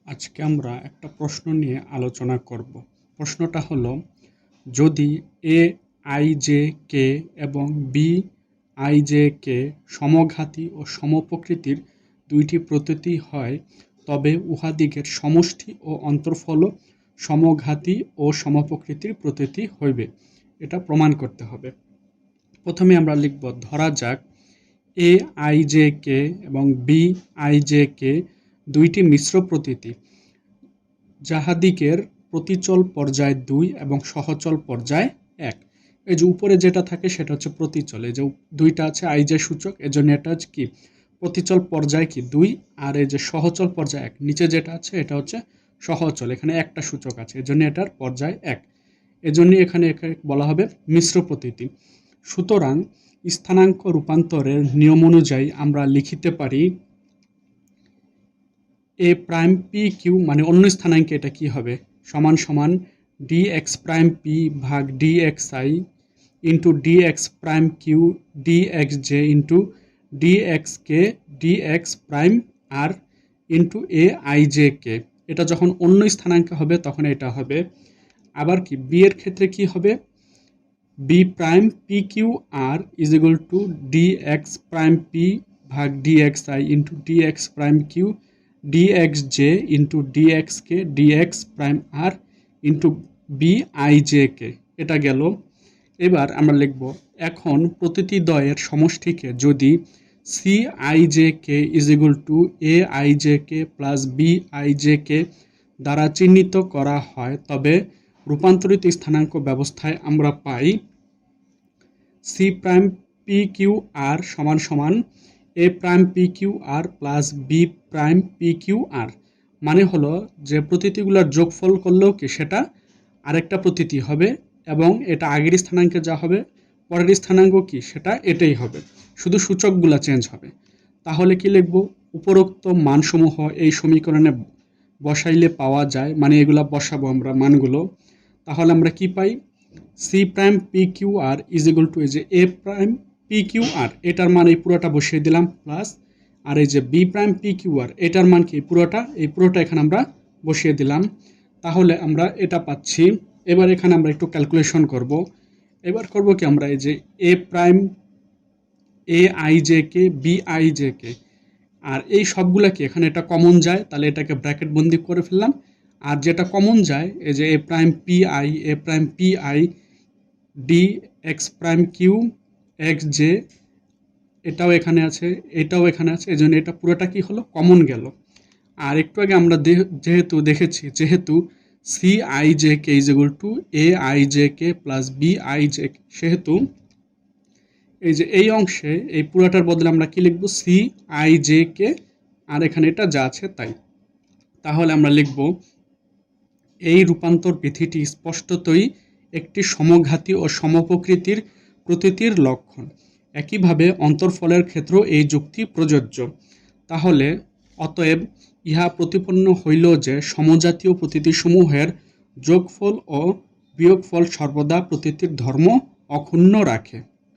আজকে আমরা একটা প্রশ্ন নিয়ে আলোচনা করব। প্রশ্নটা হলো, যদি এ আই জে কে এবং বি আই জে কে সমঘাতী ও সমপ্রকৃতির দুইটি প্রতীতি হয়, তবে উহাদিগের সমষ্টি ও অন্তর্ফলও সমঘাতী ও সমপ্রকৃতির প্রতীতি হইবে। এটা প্রমাণ করতে হবে। প্রথমে আমরা লিখব, ধরা যাক এ আই জে কে এবং বি আই জে কে দুইটি মিশ্র প্রতীতি, যাহাদিগের প্রতিচল পর্যায় 2 এবং সহচল পর্যায় 1। এই যে উপরে যেটা থাকে সেটা হচ্ছে প্রতিচল, এই যে দুইটা আছে আই জে সূচক, এজন্য এটা হচ্ছে কি প্রতিচল পর্যায় কি 2, আর এই যে সহচল পর্যায় 1 নিচে যেটা আছে এটা হচ্ছে সহচল, এখানে একটা সূচক আছে এজন্য এটার পর্যায় 1, এজন্য এখানে একে বলা হবে মিশ্র প্রতীতি। সুতরাং স্থানাঙ্ক রূপান্তরের নিয়ম অনুযায়ী আমরা লিখিতে পারি এ প্রাইম পি কিউ, মানে অন্য স্থানাঙ্কে এটা কি হবে, সমান সমান ডি এক্স প্রাইম পি ভাগ D X I into D X prime Q D X J into D X K D X prime R into A I J K. এটা যখন অন্য স্থানাঙ্কে হবে তখন এটা হবে। আবার কি বি এর ক্ষেত্রে কি হবে, B prime P Q R is equal to D X prime P ভাগ D X I into D X prime Q D X J into D X K D X prime R into B I J K. এটা গেল। এবার আমরা লিখব, এখন প্রতিটি দ্বয়ের সমষ্টিকে যদি C I J K is equal to A I J K plus B I J K দ্বারা চিহ্নিত করা হয়, তবে রূপান্তরিত স্থানাঙ্ক ব্যবস্থায় আমরা পাই C prime P Q R সমান সমান A prime P Q R plus B prime P Q R. মানে হলো যে প্রতীতিগুলোর যোগফল করলেও কি সেটা আরেকটা প্রতীতি হবে, এবং এটা আগের স্থানাঙ্কে যা হবে পরের স্থানাঙ্ক কি সেটা এটাই হবে, শুধু সূচকগুলো চেঞ্জ হবে। তাহলে কি লিখব, উপরোক্ত মানসমূহ এই সমীকরণে বসাইলে পাওয়া যায়, মানে এগুলা বসাবো আমরা মানগুলো। তাহলে আমরা কি পাই, C prime P Q R is equal to এই যে A prime P Q R, এটার মান এই পুরোটা বসিয়ে দিলাম, প্লাস আর এই যে B prime P Q R এটার মান কি এই পুরোটা এখানে আমরা বসিয়ে দিলাম। তাহলে আমরা এটা পাচ্ছি। এবার এখানে আমরা একটু ক্যালকুলেশন করব। এবার করব কি, আমরা এই যে A prime A I J K B I J K আর এই সবগুলা কি এখানে এটা কমন যায়, তাহলে এটাকে ব্র্যাকেট বন্দি করে ফেললাম। আর যেটা কমন যায় এই যে A prime P I D X prime Q X J, এটাও এখানে আছে এটাও এখানে আছে, এই জন্য এটা পুরোটা কি হলো কমন গেল। আর একটু আগে আমরা যেহেতু দেখেছি যেহেতু C I J K is equal to A I J K plus B I J K, সেহেতু এই যে এই অংশে এই পুরোটার বদলে আমরা কি লিখব, সি আই জে কে আর এখানে এটা যা আছে তাই। তাহলে আমরা লিখব, এই রূপান্তর বিধিটি স্পষ্টতই একটি সমঘাতী ও সমপ্রকৃতির প্রতীতির লক্ষণ। একইভাবে অন্তর্ফলের ক্ষেত্রেও এই যুক্তি প্রযোজ্য। তাহলে অতএব ইহা প্রতিপন্ন হইল যে সমজাতীয় প্রতীতিসমূহের যোগফল ও বিয়োগফল সর্বদা প্রতীতির ধর্ম অক্ষুণ্ণ রাখে।